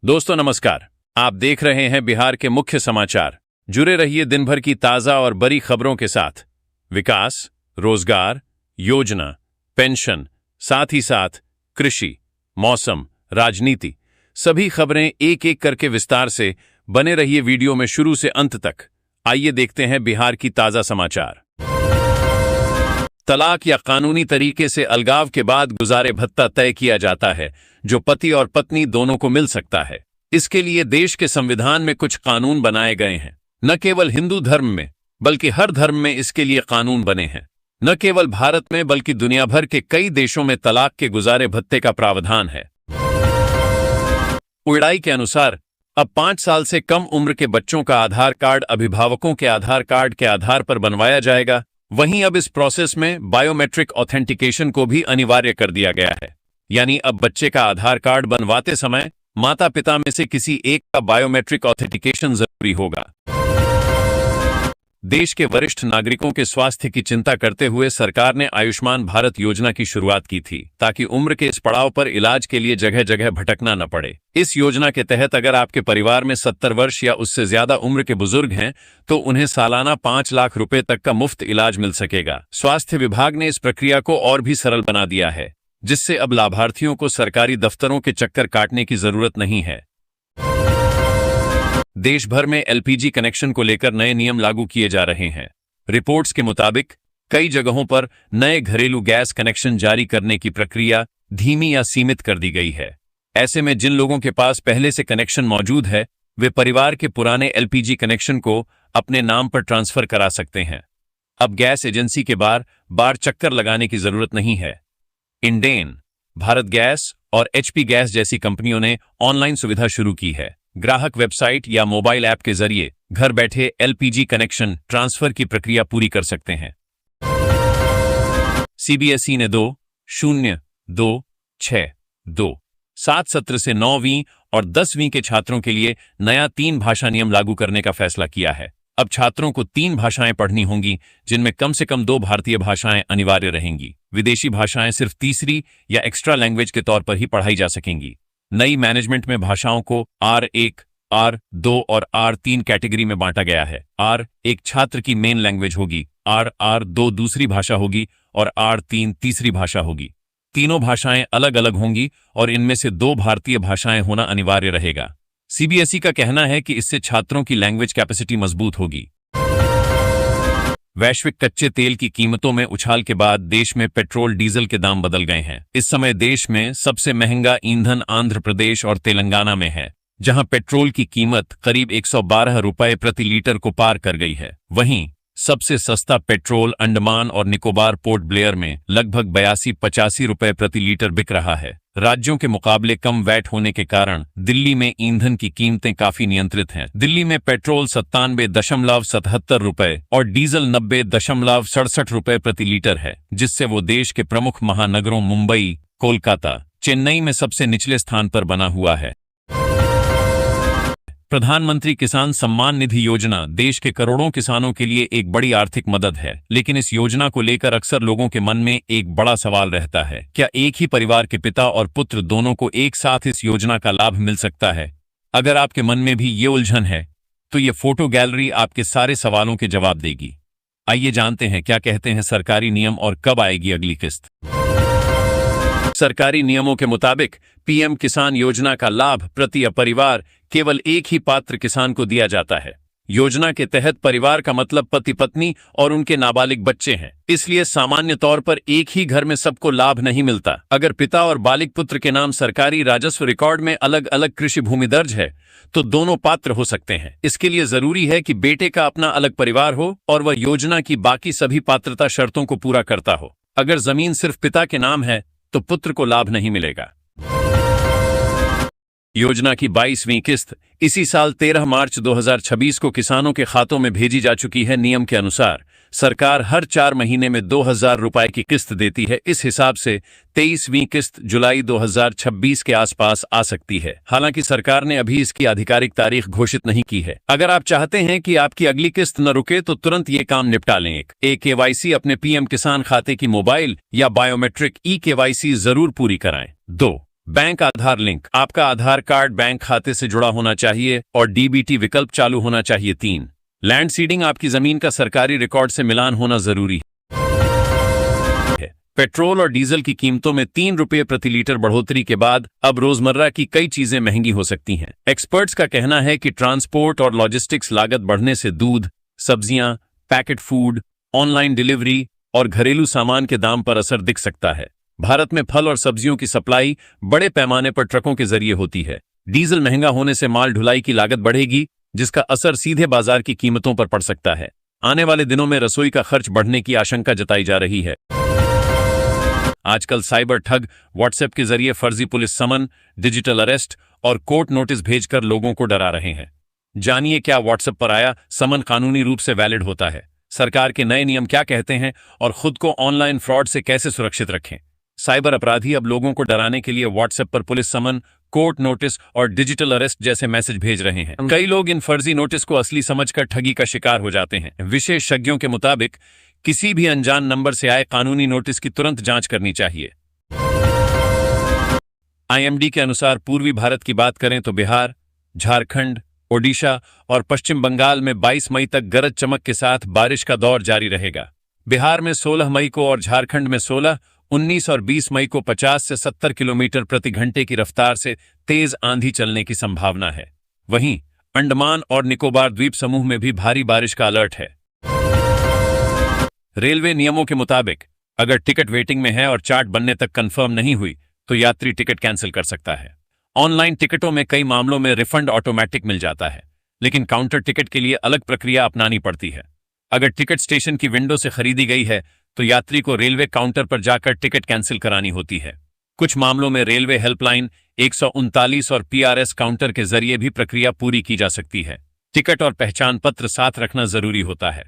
दोस्तों नमस्कार। आप देख रहे हैं बिहार के मुख्य समाचार। जुड़े रहिए दिन भर की ताजा और बड़ी खबरों के साथ। विकास, रोजगार, योजना, पेंशन, साथ ही साथ कृषि, मौसम, राजनीति, सभी खबरें एक एक करके विस्तार से। बने रहिए वीडियो में शुरू से अंत तक। आइए देखते हैं बिहार की ताजा समाचार। तलाक या कानूनी तरीके से अलगाव के बाद गुजारे भत्ता तय किया जाता है, जो पति और पत्नी दोनों को मिल सकता है। इसके लिए देश के संविधान में कुछ कानून बनाए गए हैं। न केवल हिंदू धर्म में बल्कि हर धर्म में इसके लिए कानून बने हैं। न केवल भारत में बल्कि दुनिया भर के कई देशों में तलाक के गुजारे भत्ते का प्रावधान है। उड़ाई के अनुसार अब 5 साल से कम उम्र के बच्चों का आधार कार्ड अभिभावकों के आधार कार्ड के आधार पर बनवाया जाएगा। वहीं अब इस प्रोसेस में बायोमेट्रिक ऑथेंटिकेशन को भी अनिवार्य कर दिया गया है। यानी अब बच्चे का आधार कार्ड बनवाते समय माता पिता में से किसी एक का बायोमेट्रिक ऑथेंटिकेशन जरूरी होगा। देश के वरिष्ठ नागरिकों के स्वास्थ्य की चिंता करते हुए सरकार ने आयुष्मान भारत योजना की शुरुआत की थी, ताकि उम्र के इस पड़ाव पर इलाज के लिए जगह जगह भटकना न पड़े। इस योजना के तहत अगर आपके परिवार में 70 वर्ष या उससे ज्यादा उम्र के बुजुर्ग हैं, तो उन्हें सालाना 5 लाख रुपए तक का मुफ्त इलाज मिल सकेगा। स्वास्थ्य विभाग ने इस प्रक्रिया को और भी सरल बना दिया है, जिससे अब लाभार्थियों को सरकारी दफ्तरों के चक्कर काटने की जरूरत नहीं है। देश भर में एलपीजी कनेक्शन को लेकर नए नियम लागू किए जा रहे हैं। रिपोर्ट्स के मुताबिक कई जगहों पर नए घरेलू गैस कनेक्शन जारी करने की प्रक्रिया धीमी या सीमित कर दी गई है। ऐसे में जिन लोगों के पास पहले से कनेक्शन मौजूद है, वे परिवार के पुराने एलपीजी कनेक्शन को अपने नाम पर ट्रांसफर करा सकते हैं। अब गैस एजेंसी के बार बार चक्कर लगाने की जरूरत नहीं है। इंडेन, भारत गैस और एचपी गैस जैसी कंपनियों ने ऑनलाइन सुविधा शुरू की है। ग्राहक वेबसाइट या मोबाइल ऐप के जरिए घर बैठे एलपीजी कनेक्शन ट्रांसफर की प्रक्रिया पूरी कर सकते हैं। सीबीएसई ने 2026-27 सत्र से 9वीं और 10वीं के छात्रों के लिए नया 3 भाषा नियम लागू करने का फैसला किया है। अब छात्रों को 3 भाषाएं पढ़नी होंगी, जिनमें कम से कम 2 भारतीय भाषाएं अनिवार्य रहेंगी। विदेशी भाषाएं सिर्फ तीसरी या एक्स्ट्रा लैंग्वेज के तौर पर ही पढ़ाई जा सकेंगी। नई मैनेजमेंट में भाषाओं को R1, R2 और R3 कैटेगरी में बांटा गया है। R1 छात्र की मेन लैंग्वेज होगी, R2 दूसरी भाषा होगी और R3 तीसरी भाषा होगी। तीनों भाषाएं अलग अलग होंगी और इनमें से 2 भारतीय भाषाएं होना अनिवार्य रहेगा। सीबीएसई का कहना है कि इससे छात्रों की लैंग्वेज कैपेसिटी मजबूत होगी। वैश्विक कच्चे तेल की कीमतों में उछाल के बाद देश में पेट्रोल डीजल के दाम बदल गए हैं। इस समय देश में सबसे महंगा ईंधन आंध्र प्रदेश और तेलंगाना में है, जहां पेट्रोल की कीमत करीब 112 रुपए प्रति लीटर को पार कर गई है। वहीं सबसे सस्ता पेट्रोल अंडमान और निकोबार पोर्ट ब्लेयर में लगभग 82-85 रुपए प्रति लीटर बिक रहा है। राज्यों के मुकाबले कम वैट होने के कारण दिल्ली में ईंधन की कीमतें काफी नियंत्रित हैं। दिल्ली में पेट्रोल 97.77 रुपए और डीजल 90.67 रुपए प्रति लीटर है, जिससे वो देश के प्रमुख महानगरों मुंबई, कोलकाता, चेन्नई में सबसे निचले स्थान पर बना हुआ है। प्रधानमंत्री किसान सम्मान निधि योजना देश के करोड़ों किसानों के लिए एक बड़ी आर्थिक मदद है, लेकिन इस योजना को लेकर अक्सर लोगों के मन में एक बड़ा सवाल रहता है, क्या एक ही परिवार के पिता और पुत्र दोनों को एक साथ इस योजना का लाभ मिल सकता है? अगर आपके मन में भी ये उलझन है, तो ये फोटो गैलरी आपके सारे सवालों के जवाब देगी। आइए जानते हैं क्या कहते हैं सरकारी नियम और कब आएगी अगली किस्त। सरकारी नियमों के मुताबिक पीएम किसान योजना का लाभ प्रति परिवार केवल एक ही पात्र किसान को दिया जाता है। योजना के तहत परिवार का मतलब पति पत्नी और उनके नाबालिग बच्चे हैं, इसलिए सामान्य तौर पर एक ही घर में सबको लाभ नहीं मिलता। अगर पिता और बालिग पुत्र के नाम सरकारी राजस्व रिकॉर्ड में अलग अलग कृषि भूमि दर्ज है, तो दोनों पात्र हो सकते हैं। इसके लिए जरूरी है कि बेटे का अपना अलग परिवार हो और वह योजना की बाकी सभी पात्रता शर्तों को पूरा करता हो। अगर जमीन सिर्फ पिता के नाम है, तो पुत्र को लाभ नहीं मिलेगा। योजना की 22वीं किस्त इसी साल 13 मार्च 2026 को किसानों के खातों में भेजी जा चुकी है। नियम के अनुसार सरकार हर 4 महीने में 2000 रुपए की किस्त देती है। इस हिसाब से 23वीं किस्त जुलाई 2026 के आसपास आ सकती है। हालांकि सरकार ने अभी इसकी आधिकारिक तारीख घोषित नहीं की है। अगर आप चाहते हैं कि आपकी अगली किस्त न रुके, तो तुरंत ये काम निपटा लें। एक केवाईसी अपने पीएम किसान खाते की मोबाइल या बायोमेट्रिक ई केवाईसी जरूर पूरी कराएं। 2 बैंक आधार लिंक, आपका आधार कार्ड बैंक खाते से जुड़ा होना चाहिए और डीबीटी विकल्प चालू होना चाहिए। 3, लैंड सीडिंग, आपकी जमीन का सरकारी रिकॉर्ड से मिलान होना जरूरी है। पेट्रोल और डीजल की कीमतों में 3 रुपये प्रति लीटर बढ़ोतरी के बाद अब रोजमर्रा की कई चीजें महंगी हो सकती हैं। एक्सपर्ट्स का कहना है कि ट्रांसपोर्ट और लॉजिस्टिक्स लागत बढ़ने से दूध, सब्जियां, पैकेट फूड, ऑनलाइन डिलीवरी और घरेलू सामान के दाम पर असर दिख सकता है। भारत में फल और सब्जियों की सप्लाई बड़े पैमाने पर ट्रकों के जरिए होती है। डीजल महंगा होने से माल ढुलाई की लागत बढ़ेगी, जिसका असर सीधे बाजार की कीमतों पर पड़ सकता है। आने वाले दिनों में रसोई का खर्च बढ़ने की आशंका जताई जा रही है। आजकल साइबर ठग व्हाट्सएप के जरिए फर्जी पुलिस समन, डिजिटल अरेस्ट और कोर्ट नोटिस भेजकर लोगों को डरा रहे हैं। जानिए क्या व्हाट्सएप पर आया समन कानूनी रूप से वैलिड होता है, सरकार के नए नियम क्या कहते हैं और खुद को ऑनलाइन फ्रॉड से कैसे सुरक्षित रखें। साइबर अपराधी अब लोगों को डराने के लिए व्हाट्सएप पर पुलिस समन, कोर्ट नोटिस और डिजिटल अरेस्ट जैसे मैसेज भेज रहे हैं। कई लोग इन फर्जी नोटिस को असली समझकर ठगी का शिकार हो जाते हैं। विशेषज्ञों के मुताबिक किसी भी अनजान नंबर से आए कानूनी नोटिस की तुरंत जांच करनी चाहिए। आईएमडी के अनुसार पूर्वी भारत की बात करें तो बिहार, झारखंड, ओडिशा और पश्चिम बंगाल में 22 मई तक गरज चमक के साथ बारिश का दौर जारी रहेगा। बिहार में 16 मई को और झारखंड में 16, 19 और 20 मई को 50 से 70 किलोमीटर प्रति घंटे की रफ्तार से तेज आंधी चलने की संभावना है। वहीं अंडमान और निकोबार द्वीप समूह में भी भारी बारिश का अलर्ट है। रेलवे नियमों के मुताबिक अगर टिकट वेटिंग में है और चार्ट बनने तक कंफर्म नहीं हुई तो यात्री टिकट कैंसिल कर सकता है। ऑनलाइन टिकटों में कई मामलों में रिफंड ऑटोमेटिक मिल जाता है, लेकिन काउंटर टिकट के लिए अलग प्रक्रिया अपनानी पड़ती है। अगर टिकट स्टेशन की विंडो से खरीदी गई है तो यात्री को रेलवे काउंटर पर जाकर टिकट कैंसिल करानी होती है। कुछ मामलों में रेलवे हेल्पलाइन 139 और पीआरएस काउंटर के जरिए भी प्रक्रिया पूरी की जा सकती है। टिकट और पहचान पत्र साथ रखना जरूरी होता है।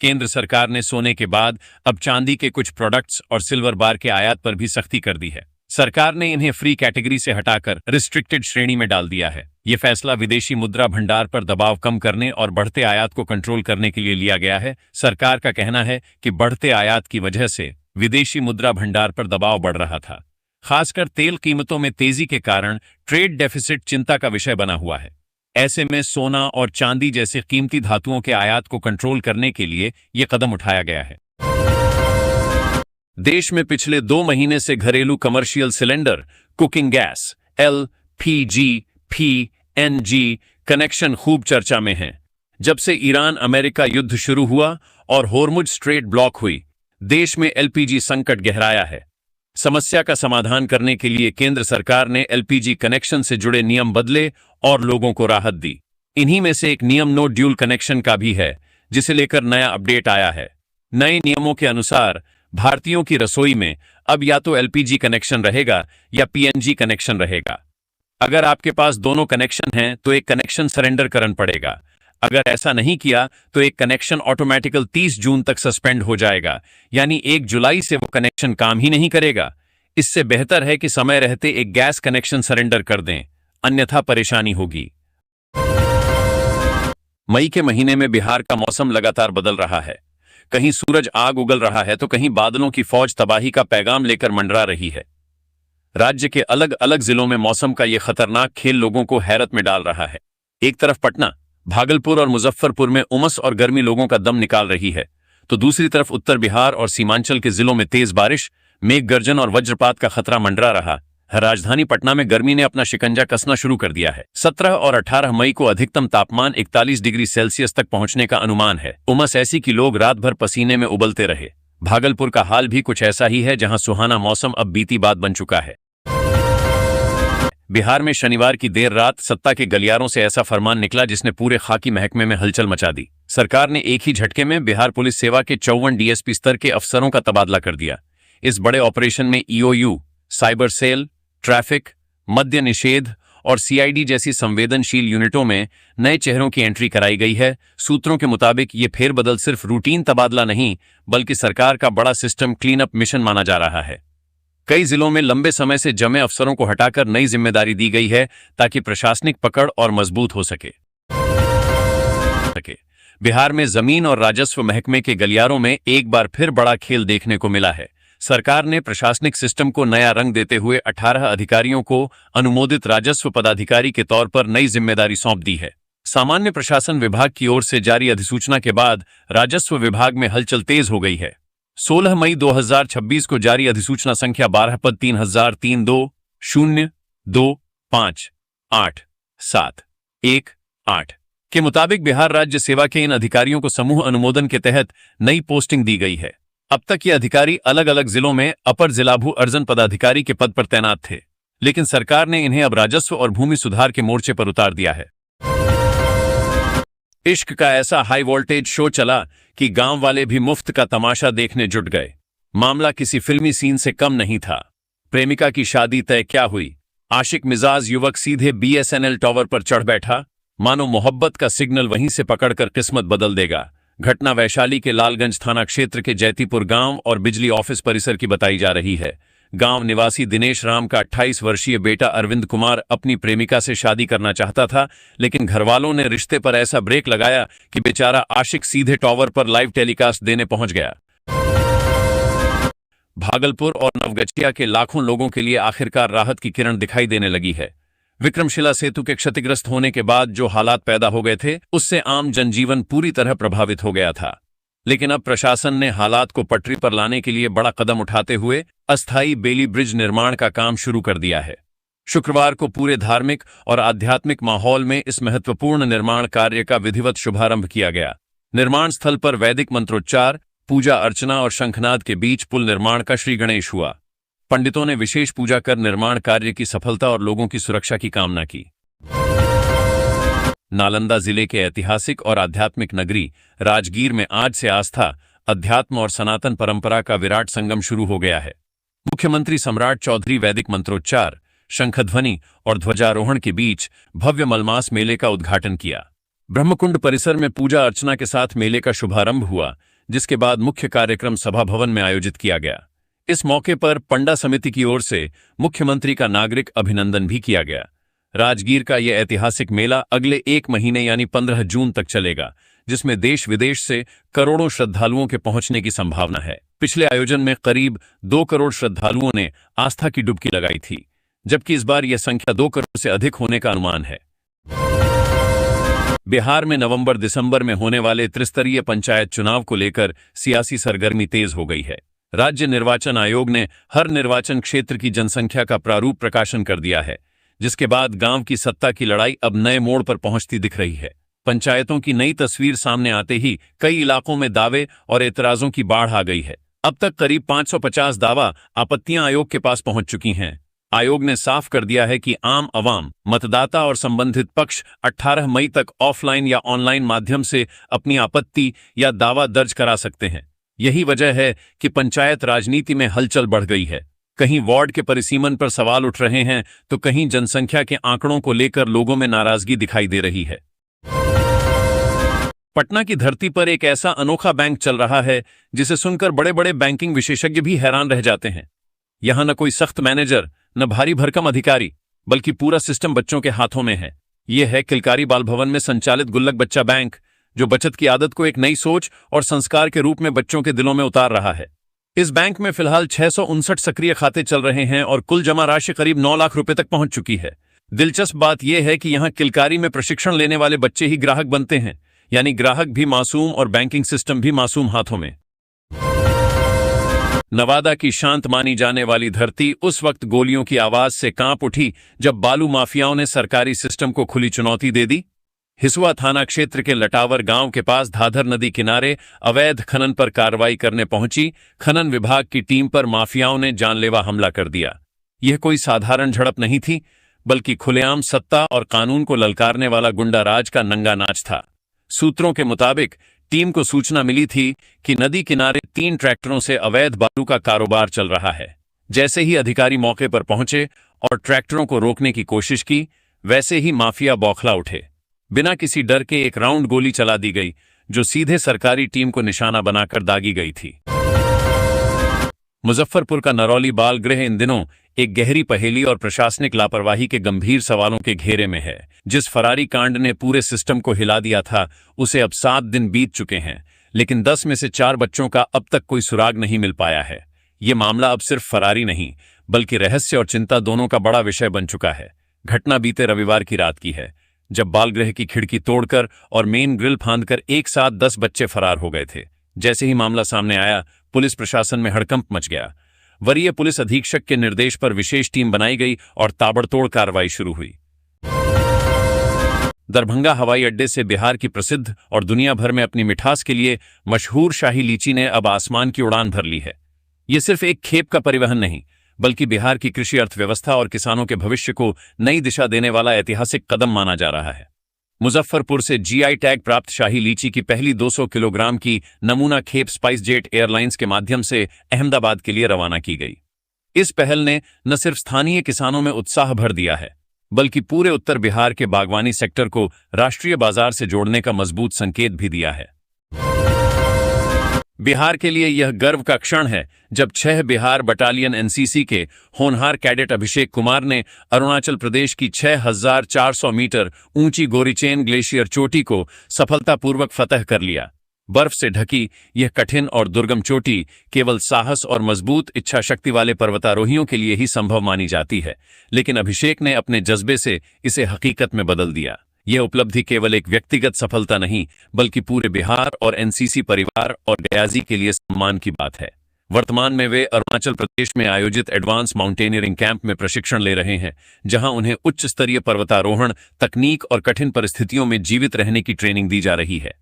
केंद्र सरकार ने सोने के बाद अब चांदी के कुछ प्रोडक्ट्स और सिल्वर बार के आयात पर भी सख्ती कर दी है। सरकार ने इन्हें फ्री कैटेगरी से हटाकर रिस्ट्रिक्टेड श्रेणी में डाल दिया है। यह फैसला विदेशी मुद्रा भंडार पर दबाव कम करने और बढ़ते आयात को कंट्रोल करने के लिए लिया गया है। सरकार का कहना है कि बढ़ते आयात की वजह से विदेशी मुद्रा भंडार पर दबाव बढ़ रहा था। खासकर तेल कीमतों में तेजी के कारण ट्रेड डेफिसिट चिंता का विषय बना हुआ है। ऐसे में सोना और चांदी जैसे कीमती धातुओं के आयात को कंट्रोल करने के लिए यह कदम उठाया गया है। देश में पिछले 2 महीने से घरेलू commercial cylinder, cooking gas, LPG, PNG connection खूब चर्चा में हैं। जब से ईरान अमेरिका युद्ध शुरू हुआ और होर्मुज स्ट्रेट ब्लॉक हुई, देश में एलपीजी संकट गहराया है। समस्या का समाधान करने के लिए केंद्र सरकार ने एलपीजी कनेक्शन से जुड़े नियम बदले और लोगों को राहत दी। इन्हीं में से एक नियम नो ड्यूल कनेक्शन का भी है, जिसे लेकर नया अपडेट आया है। नए नियमों के अनुसार भारतीयों की रसोई में अब या तो एलपीजी कनेक्शन रहेगा या पीएनजी कनेक्शन रहेगा। अगर आपके पास दोनों कनेक्शन हैं तो एक कनेक्शन सरेंडर करना पड़ेगा। अगर ऐसा नहीं किया तो एक कनेक्शन ऑटोमेटिकल 30 जून तक सस्पेंड हो जाएगा, यानी 1 जुलाई से वो कनेक्शन काम ही नहीं करेगा। इससे बेहतर है कि समय रहते एक गैस कनेक्शन सरेंडर कर दें, अन्यथा परेशानी होगी। मई के महीने में बिहार का मौसम लगातार बदल रहा है। कहीं सूरज आग उगल रहा है तो कहीं बादलों की फौज तबाही का पैगाम लेकर मंडरा रही है। राज्य के अलग अलग जिलों में मौसम का यह खतरनाक खेल लोगों को हैरत में डाल रहा है। एक तरफ पटना, भागलपुर और मुजफ्फरपुर में उमस और गर्मी लोगों का दम निकाल रही है, तो दूसरी तरफ उत्तर बिहार और सीमांचल के जिलों में तेज बारिश, मेघ गर्जन और वज्रपात का खतरा मंडरा रहा। राजधानी पटना में गर्मी ने अपना शिकंजा कसना शुरू कर दिया है। 17 और 18 मई को अधिकतम तापमान 41 डिग्री सेल्सियस तक पहुंचने का अनुमान है। उमस ऐसी कि लोग रात भर पसीने में उबलते रहे। भागलपुर का हाल भी कुछ ऐसा ही है, जहां सुहाना मौसम अब बीती बात बन चुका है। बिहार में शनिवार की देर रात सत्ता के गलियारों से ऐसा फरमान निकला जिसने पूरे खाकी महकमे में हलचल मचा दी। सरकार ने एक ही झटके में बिहार पुलिस सेवा के 54 डीएसपी स्तर के अफसरों का तबादला कर दिया। इस बड़े ऑपरेशन में ईओयू, साइबर सेल, ट्रैफिक, मद्य निषेध और सीआईडी जैसी संवेदनशील यूनिटों में नए चेहरों की एंट्री कराई गई है। सूत्रों के मुताबिक ये फेरबदल सिर्फ रूटीन तबादला नहीं, बल्कि सरकार का बड़ा सिस्टम क्लीन अप मिशन माना जा रहा है। कई जिलों में लंबे समय से जमे अफसरों को हटाकर नई जिम्मेदारी दी गई है, ताकि प्रशासनिक पकड़ और मजबूत हो सके। बिहार में जमीन और राजस्व महकमे के गलियारों में एक बार फिर बड़ा खेल देखने को मिला है। सरकार ने प्रशासनिक सिस्टम को नया रंग देते हुए 18 अधिकारियों को अनुमोदित राजस्व पदाधिकारी के तौर पर नई जिम्मेदारी सौंप दी है। सामान्य प्रशासन विभाग की ओर से जारी अधिसूचना के बाद राजस्व विभाग में हलचल तेज हो गई है। 16 मई 2026 को जारी अधिसूचना संख्या 12 पद 3032025878 के मुताबिक बिहार राज्य सेवा के इन अधिकारियों को समूह अनुमोदन के तहत नई पोस्टिंग दी गई है। अब तक ये अधिकारी अलग अलग जिलों में अपर जिला भू अर्जन पदाधिकारी के पद पर तैनात थे, लेकिन सरकार ने इन्हें अब राजस्व और भूमि सुधार के मोर्चे पर उतार दिया है। इश्क का ऐसा हाई वोल्टेज शो चला कि गांव वाले भी मुफ्त का तमाशा देखने जुट गए। मामला किसी फिल्मी सीन से कम नहीं था। प्रेमिका की शादी तय क्या हुई? आशिक मिजाज युवक सीधे BSNL टावर पर चढ़ बैठा, मानो मोहब्बत का सिग्नल वहीं से पकड़कर किस्मत बदल देगा। घटना वैशाली के लालगंज थाना क्षेत्र के जैतीपुर गांव और बिजली ऑफिस परिसर की बताई जा रही है। गांव निवासी दिनेश राम का 28 वर्षीय बेटा अरविंद कुमार अपनी प्रेमिका से शादी करना चाहता था, लेकिन घरवालों ने रिश्ते पर ऐसा ब्रेक लगाया कि बेचारा आशिक सीधे टावर पर लाइव टेलीकास्ट देने पहुंच गया। भागलपुर और नवगछिया के लाखों लोगों के लिए आखिरकार राहत की किरण दिखाई देने लगी है। विक्रमशिला सेतु के क्षतिग्रस्त होने के बाद जो हालात पैदा हो गए थे, उससे आम जनजीवन पूरी तरह प्रभावित हो गया था। लेकिन अब प्रशासन ने हालात को पटरी पर लाने के लिए बड़ा कदम उठाते हुए अस्थायी बेली ब्रिज निर्माण का काम शुरू कर दिया है। शुक्रवार को पूरे धार्मिक और आध्यात्मिक माहौल में इस महत्वपूर्ण निर्माण कार्य का विधिवत शुभारंभ किया गया। निर्माण स्थल पर वैदिक मंत्रोच्चार, पूजा अर्चना और शंखनाद के बीच पुल निर्माण का श्री गणेश हुआ। पंडितों ने विशेष पूजा कर निर्माण कार्य की सफलता और लोगों की सुरक्षा की कामना की। नालंदा जिले के ऐतिहासिक और आध्यात्मिक नगरी राजगीर में आज से आस्था, अध्यात्म और सनातन परंपरा का विराट संगम शुरू हो गया है। मुख्यमंत्री सम्राट चौधरी वैदिक मंत्रोच्चार, शंखध्वनि और ध्वजारोहण के बीच भव्य मलमास मेले का उद्घाटन किया। ब्रह्मकुंड परिसर में पूजा अर्चना के साथ मेले का शुभारंभ हुआ, जिसके बाद मुख्य कार्यक्रम सभा भवन में आयोजित किया गया। इस मौके पर पंडा समिति की ओर से मुख्यमंत्री का नागरिक अभिनंदन भी किया गया। राजगीर का यह ऐतिहासिक मेला अगले 1 महीने यानी 15 जून तक चलेगा, जिसमें देश विदेश से करोड़ों श्रद्धालुओं के पहुंचने की संभावना है। पिछले आयोजन में करीब 2 करोड़ श्रद्धालुओं ने आस्था की डुबकी लगाई थी, जबकि इस बार यह संख्या 2 करोड़ से अधिक होने का अनुमान है। बिहार में नवंबर-दिसंबर में होने वाले त्रिस्तरीय पंचायत चुनाव को लेकर सियासी सरगर्मी तेज हो गई है। राज्य निर्वाचन आयोग ने हर निर्वाचन क्षेत्र की जनसंख्या का प्रारूप प्रकाशन कर दिया है, जिसके बाद गांव की सत्ता की लड़ाई अब नए मोड़ पर पहुंचती दिख रही है। पंचायतों की नई तस्वीर सामने आते ही कई इलाकों में दावे और एतराजों की बाढ़ आ गई है। अब तक करीब 550 दावा आपत्तियां आयोग के पास पहुंच चुकी हैं। आयोग ने साफ कर दिया है कि आम अवाम, मतदाता और संबंधित पक्ष 18 मई तक ऑफलाइन या ऑनलाइन माध्यम से अपनी आपत्ति या दावा दर्ज करा सकते हैं। यही वजह है कि पंचायत राजनीति में हलचल बढ़ गई है। कहीं वार्ड के परिसीमन पर सवाल उठ रहे हैं, तो कहीं जनसंख्या के आंकड़ों को लेकर लोगों में नाराजगी दिखाई दे रही है। पटना की धरती पर एक ऐसा अनोखा बैंक चल रहा है जिसे सुनकर बड़े बड़े बैंकिंग विशेषज्ञ भी हैरान रह जाते हैं। यहां न कोई सख्त मैनेजर, न भारी भरकम अधिकारी, बल्कि पूरा सिस्टम बच्चों के हाथों में है। यह है किलकारी बाल भवन में संचालित गुल्लक बच्चा बैंक, जो बचत की आदत को एक नई सोच और संस्कार के रूप में बच्चों के दिलों में उतार रहा है। इस बैंक में फिलहाल 659 सक्रिय खाते चल रहे हैं और कुल जमा राशि करीब 9 लाख रुपए तक पहुंच चुकी है। दिलचस्प बात यह है कि यहां किलकारी में प्रशिक्षण लेने वाले बच्चे ही ग्राहक बनते हैं, यानी ग्राहक भी मासूम और बैंकिंग सिस्टम भी मासूम हाथों में। नवादा की शांत मानी जाने वाली धरती उस वक्त गोलियों की आवाज से कांप उठी जब बालू माफियाओं ने सरकारी सिस्टम को खुली चुनौती दे दी। हिसुआ थाना क्षेत्र के लटावर गांव के पास धाधर नदी किनारे अवैध खनन पर कार्रवाई करने पहुंची खनन विभाग की टीम पर माफियाओं ने जानलेवा हमला कर दिया। यह कोई साधारण झड़प नहीं थी, बल्कि खुलेआम सत्ता और कानून को ललकारने वाला गुंडा राज का नंगा नाच था। सूत्रों के मुताबिक टीम को सूचना मिली थी कि नदी किनारे 3 ट्रैक्टरों से अवैध बालू का कारोबार चल रहा है। जैसे ही अधिकारी मौके पर पहुंचे और ट्रैक्टरों को रोकने की कोशिश की, वैसे ही माफिया बौखला उठे। बिना किसी डर के एक राउंड गोली चला दी गई, जो सीधे सरकारी टीम को निशाना बनाकर दागी गई थी। मुजफ्फरपुर का नरौली बाल गृह इन दिनों एक गहरी पहेली और प्रशासनिक लापरवाही के गंभीर सवालों के घेरे में है। जिस फरारी कांड ने पूरे सिस्टम को हिला दिया था, उसे अब 7 दिन बीत चुके हैं, लेकिन 10 में से 4 बच्चों का अब तक कोई सुराग नहीं मिल पाया है। ये मामला अब सिर्फ फरारी नहीं बल्कि रहस्य और चिंता दोनों का बड़ा विषय बन चुका है। घटना बीते रविवार की रात की है, जब बालगृह की खिड़की तोड़कर और मेन ग्रिल फांदकर एक साथ 10 बच्चे फरार हो गए थे। जैसे ही मामला सामने आया, पुलिस प्रशासन में हड़कंप मच गया। वरीय पुलिस अधीक्षक के निर्देश पर विशेष टीम बनाई गई और ताबड़तोड़ कार्रवाई शुरू हुई। दरभंगा हवाई अड्डे से बिहार की प्रसिद्ध और दुनिया भर में अपनी मिठास के लिए मशहूर शाही लीची ने अब आसमान की उड़ान भर ली है। ये सिर्फ एक खेप का परिवहन नहीं, बल्कि बिहार की कृषि अर्थव्यवस्था और किसानों के भविष्य को नई दिशा देने वाला ऐतिहासिक कदम माना जा रहा है। मुजफ्फरपुर से जीआई टैग प्राप्त शाही लीची की पहली 200 किलोग्राम की नमूना खेप स्पाइस जेट एयरलाइंस के माध्यम से अहमदाबाद के लिए रवाना की गई। इस पहल ने न सिर्फ स्थानीय किसानों में उत्साह भर दिया है, बल्कि पूरे उत्तर बिहार के बागवानी सेक्टर को राष्ट्रीय बाजार से जोड़ने का मजबूत संकेत भी दिया है। बिहार के लिए यह गर्व का क्षण है जब 6 बिहार बटालियन एनसीसी के होनहार कैडेट अभिषेक कुमार ने अरुणाचल प्रदेश की 6400 मीटर ऊंची गोरीचेन ग्लेशियर चोटी को सफलतापूर्वक फतह कर लिया। बर्फ से ढकी यह कठिन और दुर्गम चोटी केवल साहस और मजबूत इच्छा शक्ति वाले पर्वतारोहियों के लिए ही संभव मानी जाती है, लेकिन अभिषेक ने अपने जज्बे से इसे हकीकत में बदल दिया। यह उपलब्धि केवल एक व्यक्तिगत सफलता नहीं, बल्कि पूरे बिहार और एनसीसी परिवार और गयाजी के लिए सम्मान की बात है। वर्तमान में वे अरुणाचल प्रदेश में आयोजित एडवांस माउंटेनियरिंग कैंप में प्रशिक्षण ले रहे हैं, जहां उन्हें उच्च स्तरीय पर्वतारोहण तकनीक और कठिन परिस्थितियों में जीवित रहने की ट्रेनिंग दी जा रही है।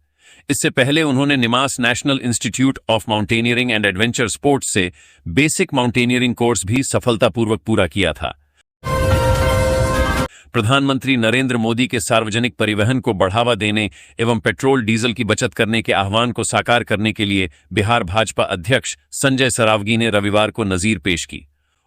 इससे पहले उन्होंने NIMAS national institute of mountaineering and adventure sports से बेसिक माउंटेनियरिंग कोर्स भी सफलतापूर्वक पूरा किया था। प्रधानमंत्री नरेंद्र मोदी के सार्वजनिक परिवहन को बढ़ावा देने एवं पेट्रोल डीजल की बचत करने के आह्वान को साकार करने के लिए बिहार भाजपा अध्यक्ष संजय सरावगी ने रविवार को नजीर पेश की।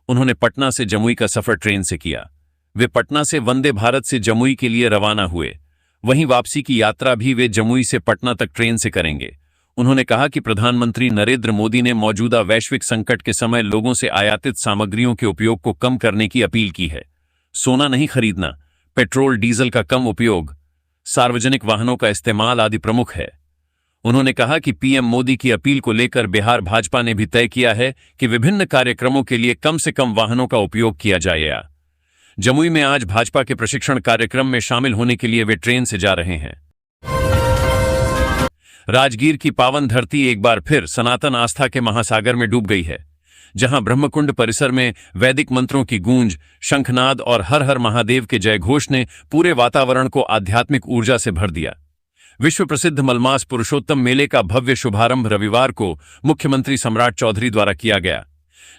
उन्होंने पटना से जमुई का सफर ट्रेन से किया। वे पटना से वंदे भारत से जमुई के लिए रवाना हुए। वहीं वापसी की यात्रा भी वे जमुई से पटना तक ट्रेन से करेंगे। उन्होंने कहा कि प्रधानमंत्री नरेंद्र मोदी ने मौजूदा वैश्विक संकट के समय लोगों से आयातित सामग्रियों के उपयोग को कम करने की अपील की है। सोना नहीं खरीदना, पेट्रोल डीजल का कम उपयोग, सार्वजनिक वाहनों का इस्तेमाल आदि प्रमुख है। उन्होंने कहा कि पीएम मोदी की अपील को लेकर बिहार भाजपा ने भी तय किया है कि विभिन्न कार्यक्रमों के लिए कम से कम वाहनों का उपयोग किया जाएगा। जमुई में आज भाजपा के प्रशिक्षण कार्यक्रम में शामिल होने के लिए वे ट्रेन से जा रहे हैं। राजगीर की पावन धरती एक बार फिर सनातन आस्था के महासागर में डूब गई है, जहां ब्रह्मकुंड परिसर में वैदिक मंत्रों की गूंज, शंखनाद और हर हर महादेव के जयघोष ने पूरे वातावरण को आध्यात्मिक ऊर्जा से भर दिया। विश्व प्रसिद्ध मलमास पुरुषोत्तम मेले का भव्य शुभारंभ रविवार को मुख्यमंत्री सम्राट चौधरी द्वारा किया गया,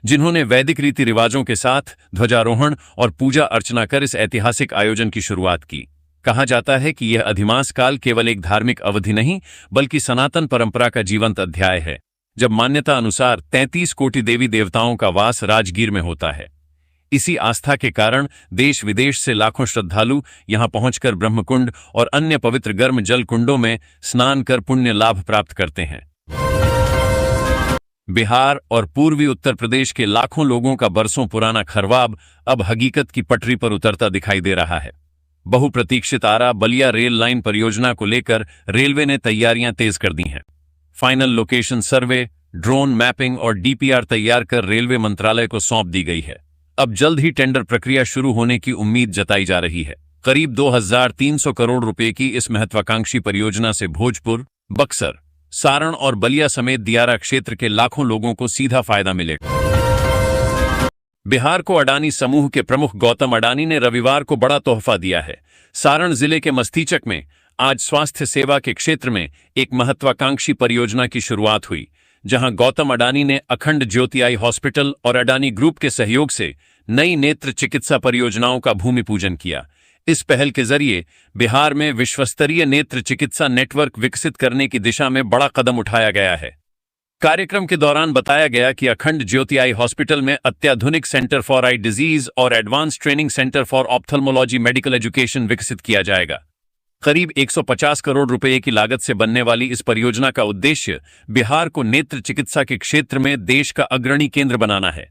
जिन्होंने वैदिक रीति रिवाजों के साथ ध्वजारोहण और पूजा अर्चना कर इस ऐतिहासिक आयोजन की शुरुआत की। कहा जाता है कि यह अधिमास काल केवल एक धार्मिक अवधि नहीं, बल्कि सनातन परंपरा का जीवंत अध्याय है, जब मान्यता अनुसार 33 कोटि देवी देवताओं का वास राजगीर में होता है। इसी आस्था के कारण देश विदेश से लाखों श्रद्धालु यहां पहुंचकर ब्रह्मकुंड और अन्य पवित्र गर्म जल कुंडों में स्नान कर पुण्य लाभ प्राप्त करते हैं। बिहार और पूर्वी उत्तर प्रदेश के लाखों लोगों का बरसों पुराना खरवाब अब हकीकत की पटरी पर उतरता दिखाई दे रहा है। बहुप्रतीक्षित आरा बलिया रेल लाइन परियोजना को लेकर रेलवे ने तैयारियां तेज कर दी हैं। Final location survey, drone mapping और डीपीआर तैयार कर रेलवे मंत्रालय को सौंप दी गई है। अब जल्द ही टेंडर प्रक्रिया शुरू होने की उम्मीद जताई जा रही है। करीब 2300 करोड़ रुपए की इस महत्वाकांक्षी परियोजना से भोजपुर, बक्सर, सारण और बलिया समेत दियारा क्षेत्र के लाखों लोगों को सीधा फायदा मिलेगा। बिहार को अडानी समूह के प्रमुख गौतम अडानी ने रविवार को बड़ा तोहफा दिया है। सारण जिले के मस्तीचक में आज स्वास्थ्य सेवा के क्षेत्र में एक महत्वाकांक्षी परियोजना की शुरुआत हुई, जहां गौतम अडानी ने अखंड ज्योति आई हॉस्पिटल और अडानी ग्रुप के सहयोग से नई नेत्र चिकित्सा परियोजनाओं का भूमि पूजन किया। इस पहल के जरिए बिहार में विश्वस्तरीय नेत्र चिकित्सा नेटवर्क विकसित करने की दिशा में बड़ा कदम उठाया गया है। कार्यक्रम के दौरान बताया गया कि अखंड ज्योति आई हॉस्पिटल में अत्याधुनिक सेंटर फॉर आई डिजीज और advance training centre for ophthalmology medical education विकसित किया जाएगा। करीब 150 करोड़ रुपए की लागत से बनने वाली इस परियोजना का उद्देश्य बिहार को नेत्र चिकित्सा के क्षेत्र में देश का अग्रणी केंद्र बनाना है।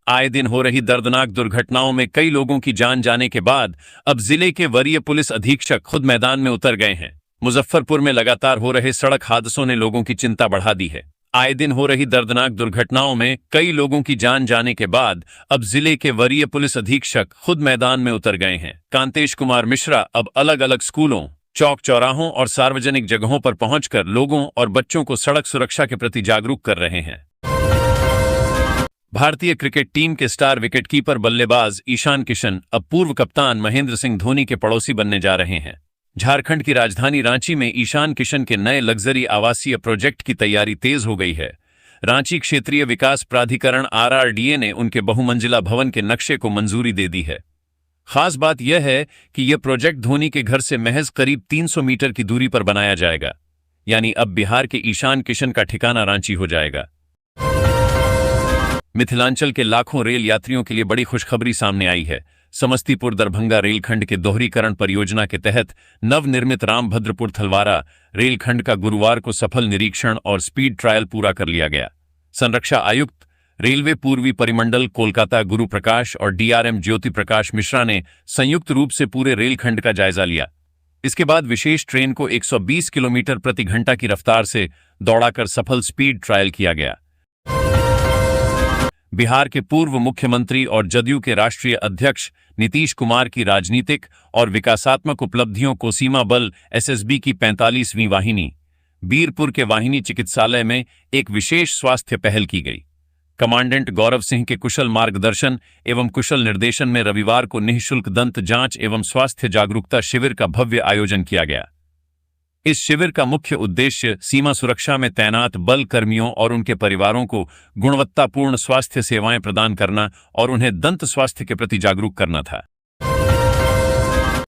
आए दिन हो रही दर्दनाक दुर्घटनाओं में कई लोगों की जान जाने के बाद अब जिले के वरीय पुलिस अधीक्षक खुद मैदान में उतर गए हैं। मुजफ्फरपुर में लगातार हो रहे सड़क हादसों ने लोगों की चिंता बढ़ा दी है। आए दिन हो रही दर्दनाक दुर्घटनाओं में कई लोगों की जान जाने के बाद अब जिले के वरीय पुलिस अधीक्षक खुद मैदान में उतर गए हैं। कांतेश कुमार मिश्रा अब अलग अलग स्कूलों, चौक चौराहों और सार्वजनिक जगहों पर पहुंचकर लोगों और बच्चों को सड़क सुरक्षा के प्रति जागरूक कर रहे हैं। भारतीय क्रिकेट टीम के स्टार विकेटकीपर बल्लेबाज ईशान किशन अब पूर्व कप्तान महेंद्र सिंह धोनी के पड़ोसी बनने जा रहे हैं। झारखंड की राजधानी रांची में ईशान किशन के नए लग्जरी आवासीय प्रोजेक्ट की तैयारी तेज हो गई है। रांची क्षेत्रीय विकास प्राधिकरण RRDA ने उनके बहुमंजिला भवन के नक्शे को मंजूरी दे दी है। खास बात यह है कि यह प्रोजेक्ट धोनी के घर से महज करीब 300 मीटर की दूरी पर बनाया जाएगा, यानी अब बिहार के ईशान किशन का ठिकाना रांची हो जाएगा। मिथिलांचल के लाखों रेल यात्रियों के लिए बड़ी खुशखबरी सामने आई है। समस्तीपुर दरभंगा रेलखंड के दोहरीकरण परियोजना के तहत नवनिर्मित रामभद्रपुर थलवारा रेलखंड का गुरुवार को सफल निरीक्षण और स्पीड ट्रायल पूरा कर लिया गया। संरक्षा आयुक्त रेलवे पूर्वी परिमंडल कोलकाता गुरु प्रकाश और DRM ज्योति प्रकाश मिश्रा ने संयुक्त रूप से पूरे रेलखंड का जायजा लिया। इसके बाद विशेष ट्रेन को 120 किलोमीटर प्रति घंटा की रफ्तार से दौड़ाकर सफल स्पीड ट्रायल किया गया। बिहार के पूर्व मुख्यमंत्री और जदयू के राष्ट्रीय अध्यक्ष नीतीश कुमार की राजनीतिक और विकासात्मक उपलब्धियों को सीमा बल SSB की 45वीं वाहिनी बीरपुर के वाहिनी चिकित्सालय में एक विशेष स्वास्थ्य पहल की गई। कमांडेंट गौरव सिंह के कुशल मार्गदर्शन एवं कुशल निर्देशन में रविवार को निःशुल्क दंत जांच एवं स्वास्थ्य जागरूकता शिविर का भव्य आयोजन किया गया। इस शिविर का मुख्य उद्देश्य सीमा सुरक्षा में तैनात बल कर्मियों और उनके परिवारों को गुणवत्तापूर्ण स्वास्थ्य सेवाएं प्रदान करना और उन्हें दंत स्वास्थ्य के प्रति जागरूक करना था।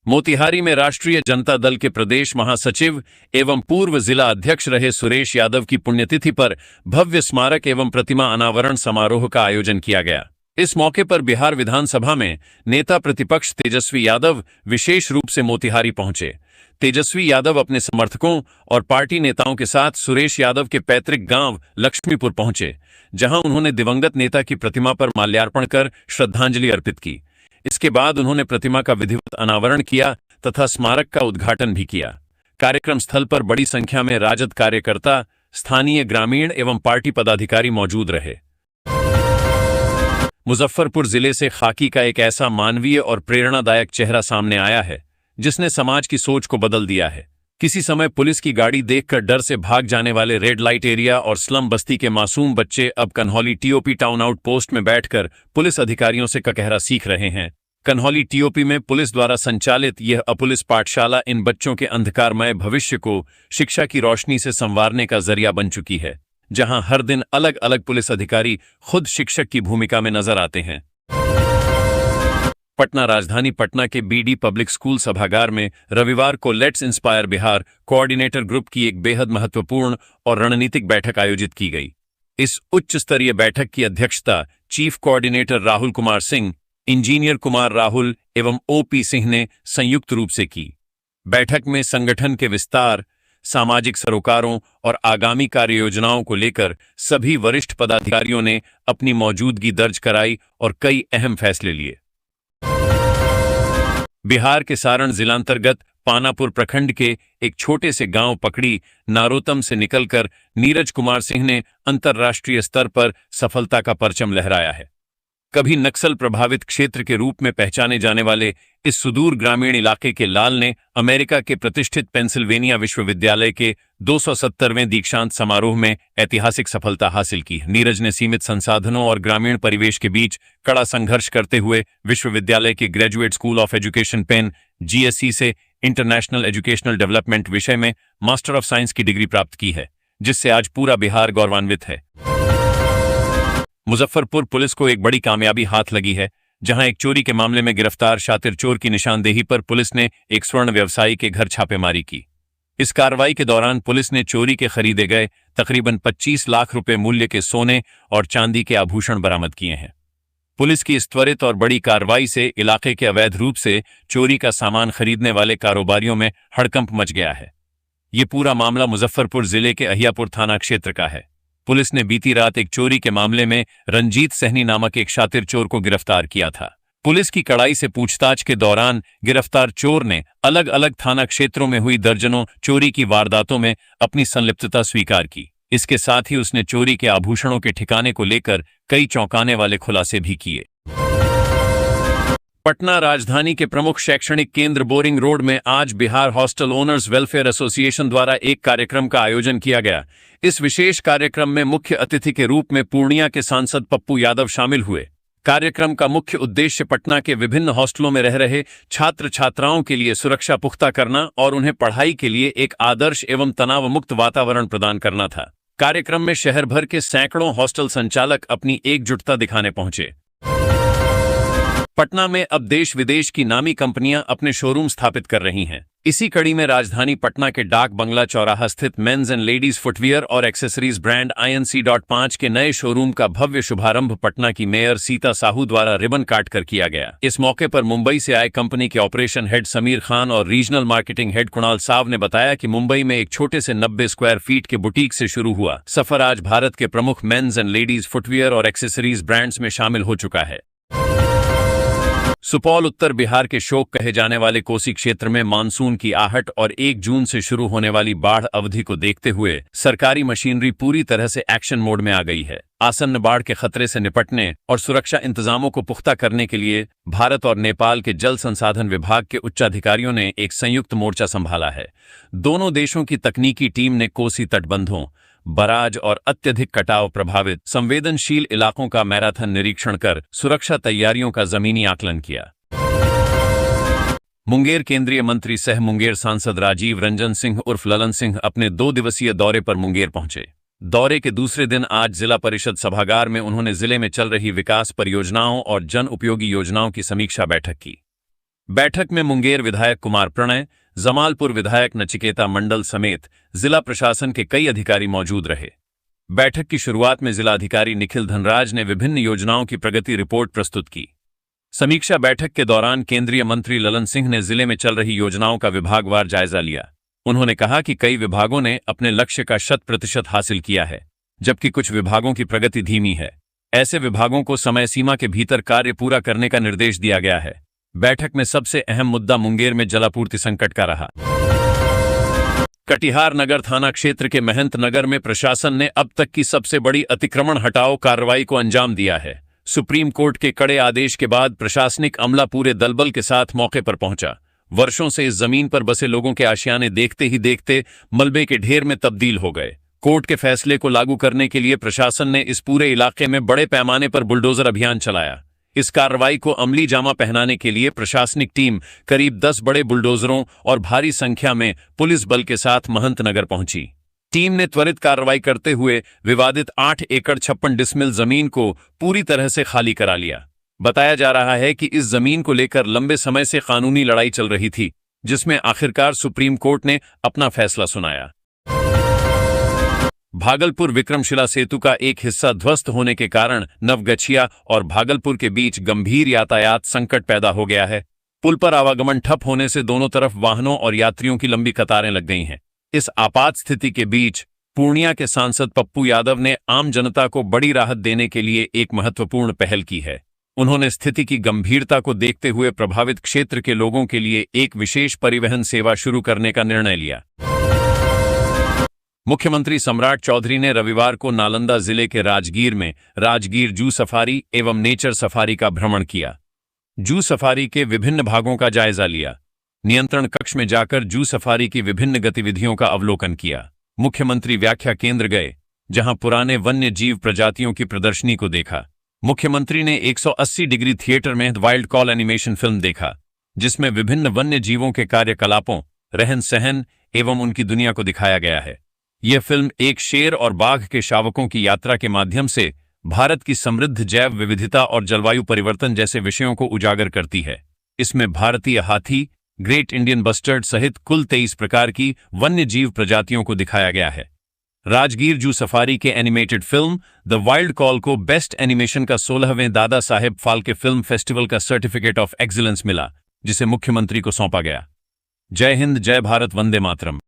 मोतिहारी में राष्ट्रीय जनता दल के प्रदेश महासचिव एवं पूर्व जिला अध्यक्ष रहे सुरेश यादव की पुण्यतिथि पर भव्य स्मारक एवं प्रतिमा अनावरण समारोह का आयोजन किया गया। इस मौके पर बिहार विधानसभा में नेता प्रतिपक्ष तेजस्वी यादव विशेष रूप से मोतिहारी पहुंचे। तेजस्वी यादव अपने समर्थकों और पार्टी नेताओं के साथ सुरेश यादव के पैतृक गांव लक्ष्मीपुर पहुंचे, जहां उन्होंने दिवंगत नेता की प्रतिमा पर माल्यार्पण कर श्रद्धांजलि अर्पित की। इसके बाद उन्होंने प्रतिमा का विधिवत अनावरण किया तथा स्मारक का उद्घाटन भी किया। कार्यक्रम स्थल पर बड़ी संख्या में राजद कार्यकर्ता, स्थानीय ग्रामीण एवं पार्टी पदाधिकारी मौजूद रहे। मुजफ्फरपुर जिले से खाकी का एक ऐसा मानवीय और प्रेरणादायक चेहरा सामने आया है जिसने समाज की सोच को बदल दिया है। किसी समय पुलिस की गाड़ी देखकर डर से भाग जाने वाले रेड लाइट एरिया और स्लम बस्ती के मासूम बच्चे अब Kanhauli TOP town out post में बैठकर पुलिस अधिकारियों से ककहरा सीख रहे हैं। कन्हौली TOP में पुलिस द्वारा संचालित यह अपुलिस पाठशाला इन बच्चों के अंधकारमय भविष्य को शिक्षा की रोशनी से संवारने का जरिया बन चुकी है, जहां हर दिन अलग अलग पुलिस अधिकारी खुद शिक्षक की भूमिका में नजर आते हैं। पटना राजधानी पटना के BD पब्लिक स्कूल सभागार में रविवार को let's inspire Bihar coordinator group की एक बेहद महत्वपूर्ण और रणनीतिक बैठक आयोजित की गई। इस उच्च स्तरीय बैठक की अध्यक्षता chief coordinator Rahul Kumar Singh, engineer Kumar Rahul एवं OP सिंह ने संयुक्त रूप से की। बैठक में संगठन के विस्तार, सामाजिक सरोकारों और आगामी कार्ययोजनाओं को लेकर सभी वरिष्ठ पदाधिकारियों ने अपनी मौजूदगी दर्ज कराई और कई अहम फैसले लिए। बिहार के सारण जिलांतर्गत पानापुर प्रखंड के एक छोटे से गांव पकड़ी नारोतम से निकलकर नीरज कुमार सिंह ने अंतर्राष्ट्रीय स्तर पर सफलता का परचम लहराया है। कभी नक्सल प्रभावित क्षेत्र के रूप में पहचाने जाने वाले इस सुदूर ग्रामीण इलाके के लाल ने अमेरिका के प्रतिष्ठित पेंसिल्वेनिया विश्वविद्यालय के 270वें दीक्षांत समारोह में ऐतिहासिक सफलता हासिल की। नीरज ने सीमित संसाधनों और ग्रामीण परिवेश के बीच कड़ा संघर्ष करते हुए विश्वविद्यालय के graduate school of education Penn GSE से इंटरनेशनल एजुकेशनल डेवलपमेंट विषय में मास्टर ऑफ साइंस की डिग्री प्राप्त की है, जिससे आज पूरा बिहार गौरवान्वित है। मुजफ्फरपुर पुलिस को एक बड़ी कामयाबी हाथ लगी है, जहां एक चोरी के मामले में गिरफ्तार शातिर चोर की निशानदेही पर पुलिस ने एक स्वर्ण व्यवसायी के घर छापेमारी की। इस कार्रवाई के दौरान पुलिस ने चोरी के खरीदे गए तकरीबन 25 लाख रुपए मूल्य के सोने और चांदी के आभूषण बरामद किए हैं। पुलिस की इस त्वरित और बड़ी कार्रवाई से इलाके के अवैध रूप से चोरी का सामान खरीदने वाले कारोबारियों में हड़कंप मच गया है। ये पूरा मामला मुजफ्फरपुर जिले के अहियापुर थाना क्षेत्र का है। पुलिस ने बीती रात एक चोरी के मामले में रंजीत सहनी नामक एक शातिर चोर को गिरफ्तार किया था। पुलिस की कड़ाई से पूछताछ के दौरान गिरफ्तार चोर ने अलग अलग थाना क्षेत्रों में हुई दर्जनों चोरी की वारदातों में अपनी संलिप्तता स्वीकार की। इसके साथ ही उसने चोरी के आभूषणों के ठिकाने को लेकर कई चौंकाने वाले खुलासे भी किए। पटना राजधानी के प्रमुख शैक्षणिक केंद्र बोरिंग रोड में आज Bihar hostel owners welfare association द्वारा एक कार्यक्रम का आयोजन किया गया। इस विशेष कार्यक्रम में मुख्य अतिथि के रूप में पूर्णिया के सांसद पप्पू यादव शामिल हुए। कार्यक्रम का मुख्य उद्देश्य पटना के विभिन्न हॉस्टलों में रह रहे छात्र छात्राओं के लिए सुरक्षा पुख्ता करना और उन्हें पढ़ाई के लिए एक आदर्श एवं तनाव मुक्त वातावरण प्रदान करना था। कार्यक्रम में शहर भर के सैकड़ों हॉस्टल संचालक अपनी एकजुटता दिखाने पहुंचे। पटना में अब देश विदेश की नामी कंपनियां अपने शोरूम स्थापित कर रही हैं। इसी कड़ी में राजधानी पटना के डाक बंगला चौराहा स्थित मेंस एंड लेडीज फुटवियर और एक्सेसरीज ब्रांड INC.5 के नए शोरूम का भव्य शुभारंभ पटना की मेयर सीता साहू द्वारा रिबन काट कर किया गया। इस मौके पर मुंबई से आए कंपनी के ऑपरेशन हेड समीर खान और regional marketing head Kunal Sao ने बताया कि मुंबई में एक छोटे से 90 स्क्वायर फीट के बुटीक से शुरू हुआ सफर आज भारत के प्रमुख मेंस एंड लेडीज फुटवियर और एक्सेसरीज ब्रांड्स में शामिल हो चुका है। सुपौल उत्तर बिहार के शोक कहे जाने वाले कोसी क्षेत्र में मानसून की आहट और 1 जून से शुरू होने वाली बाढ़ अवधि को देखते हुए सरकारी मशीनरी पूरी तरह से एक्शन मोड में आ गई है। आसन्न बाढ़ के खतरे से निपटने और सुरक्षा इंतजामों को पुख्ता करने के लिए भारत और नेपाल के जल संसाधन विभाग के उच्चाधिकारियों ने एक संयुक्त मोर्चा संभाला है। दोनों देशों की तकनीकी टीम ने कोसी तटबंधों, बराज और अत्यधिक कटाव प्रभावित संवेदनशील इलाकों का मैराथन निरीक्षण कर सुरक्षा तैयारियों का जमीनी आकलन किया। मुंगेर केंद्रीय मंत्री सह मुंगेर सांसद राजीव रंजन सिंह उर्फ ललन सिंह अपने 2 दिवसीय दौरे पर मुंगेर पहुंचे। दौरे के दूसरे दिन आज जिला परिषद सभागार में उन्होंने जिले में चल रही विकास परियोजनाओं और जन उपयोगी योजनाओं की समीक्षा बैठक की। बैठक में मुंगेर विधायक कुमार प्रणय, जमालपुर विधायक नचिकेता मंडल समेत जिला प्रशासन के कई अधिकारी मौजूद रहे। बैठक की शुरुआत में जिलाधिकारी निखिल धनराज ने विभिन्न योजनाओं की प्रगति रिपोर्ट प्रस्तुत की। समीक्षा बैठक के दौरान केंद्रीय मंत्री ललन सिंह ने जिले में चल रही योजनाओं का विभागवार जायजा लिया। उन्होंने कहा कि कई विभागों ने अपने लक्ष्य का 100% हासिल किया है, जबकि कुछ विभागों की प्रगति धीमी है। ऐसे विभागों को समय सीमा के भीतर कार्य पूरा करने का निर्देश दिया गया है। बैठक में सबसे अहम मुद्दा मुंगेर में जलापूर्ति संकट का रहा। कटिहार नगर थाना क्षेत्र के महंत नगर में प्रशासन ने अब तक की सबसे बड़ी अतिक्रमण हटाओ कार्रवाई को अंजाम दिया है। सुप्रीम कोर्ट के कड़े आदेश के बाद प्रशासनिक अमला पूरे दलबल के साथ मौके पर पहुंचा। वर्षों से इस जमीन पर बसे लोगों के आशियाने देखते ही देखते मलबे के ढेर में तब्दील हो गए। कोर्ट के फैसले को लागू करने के लिए प्रशासन ने इस पूरे इलाके में बड़े पैमाने पर बुलडोजर अभियान चलाया। इस कार्रवाई को अमली जामा पहनाने के लिए प्रशासनिक टीम करीब 10 बड़े बुलडोजरों और भारी संख्या में पुलिस बल के साथ महंत नगर पहुंची। टीम ने त्वरित कार्रवाई करते हुए विवादित 8 एकड़ 56 डिसमिल जमीन को पूरी तरह से खाली करा लिया। बताया जा रहा है कि इस जमीन को लेकर लंबे समय से कानूनी लड़ाई चल रही थी, जिसमें आखिरकार सुप्रीम कोर्ट ने अपना फैसला सुनाया। भागलपुर विक्रमशिला सेतु का एक हिस्सा ध्वस्त होने के कारण नवगछिया और भागलपुर के बीच गंभीर यातायात संकट पैदा हो गया है। पुल पर आवागमन ठप होने से दोनों तरफ वाहनों और यात्रियों की लंबी कतारें लग गई हैं। इस आपात स्थिति के बीच पूर्णिया के सांसद पप्पू यादव ने आम जनता को बड़ी राहत देने के लिए एक महत्वपूर्ण पहल की है। उन्होंने स्थिति की गंभीरता को देखते हुए प्रभावित क्षेत्र के लोगों के लिए एक विशेष परिवहन सेवा शुरू करने का निर्णय लिया। मुख्यमंत्री सम्राट चौधरी ने रविवार को नालंदा जिले के राजगीर में राजगीर जू सफारी एवं नेचर सफारी का भ्रमण किया। जू सफारी के विभिन्न भागों का जायजा लिया। नियंत्रण कक्ष में जाकर जू सफारी की विभिन्न गतिविधियों का अवलोकन किया। मुख्यमंत्री व्याख्या केंद्र गए, जहां पुराने वन्य जीव प्रजातियों की प्रदर्शनी को देखा। मुख्यमंत्री ने 180 डिग्री थिएटर में वाइल्ड कॉल एनिमेशन फिल्म देखा, जिसमें विभिन्न वन्य जीवों के कार्यकलापों, रहन सहन एवं उनकी दुनिया को दिखाया गया है। यह फिल्म एक शेर और बाघ के शावकों की यात्रा के माध्यम से भारत की समृद्ध जैव विविधता और जलवायु परिवर्तन जैसे विषयों को उजागर करती है। इसमें भारतीय हाथी, ग्रेट इंडियन बस्टर्ड सहित कुल 23 प्रकार की वन्य जीव प्रजातियों को दिखाया गया है। राजगीर जू सफारी के animated film the wild call को बेस्ट एनिमेशन का 16वें दादा साहेब फाल्के फिल्म फेस्टिवल का सर्टिफिकेट ऑफ एक्सीलेंस मिला, जिसे मुख्यमंत्री को सौंपा गया। जय हिंद, जय भारत, वंदे मातरम।